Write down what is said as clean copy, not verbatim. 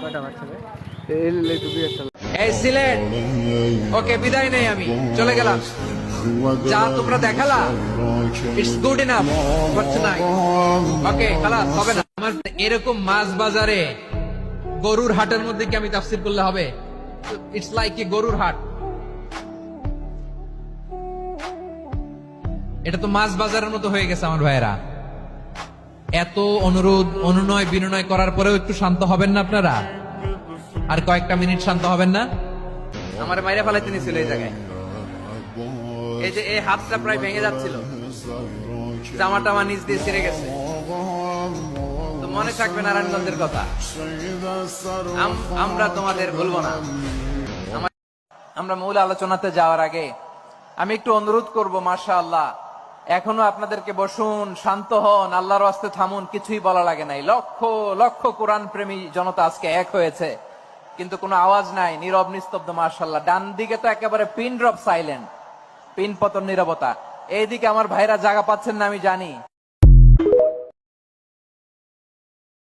কয়টা বাচ্চা ভাই? এই সিলেট, ওকে বিদায় নেই, আমি চলে গেলাম। যা তোমরা দেখালা, it's good enough for tonight. Okay খালাস, হবে না। আমার এরকম মাছ বাজারে গরুর হাটের মধ্যে কি আমি তাফসীর করলে হবে? ইটস লাইক এ গরুর হাট। এটা তো মাছ বাজারের মতো হয়ে গেছে আমার ভাইয়েরা। এত অনুরোধ অনুনয় বিনয় করার পরেও একটু শান্ত হবেন না আপনারা? আর কয়েকটা মিনিট শান্ত হবেন না? আমার মাইরে ফেলাইতে নিছিল এই জায়গায়। এই যে এই হাতটা প্রায় ভেঙে যাচ্ছিল, জামাটা আমার নিচ দিয়ে ছিঁড়ে গেছে। তো মনে থাকবে নারায়ণগঞ্জের কথা, আমরা তোমাদের ভুলবো না। আমরা মূল আলোচনাতে যাওয়ার আগে আমি একটু অনুরোধ করব, মাশাআল্লাহ এখনো আপনাদেরকে বসুন, শান্ত হন, আল্লাহর ওয়াস্তে থামুন, কিছুই বলা লাগে নাই। লক্ষ লক্ষ কোরআন প্রেমী জনতা আজকে এক হয়েছে, কিন্তু কোনো আওয়াজ নাই, নীরব নিস্তব্ধ। মাশাআল্লাহ ডান দিকে তো একেবারে পিন ড্রপ সাইলেন্ট, পিন পতন নীরবতা। এইদিকে আমার ভাইরা জায়গা পাচ্ছেন না আমি জানি।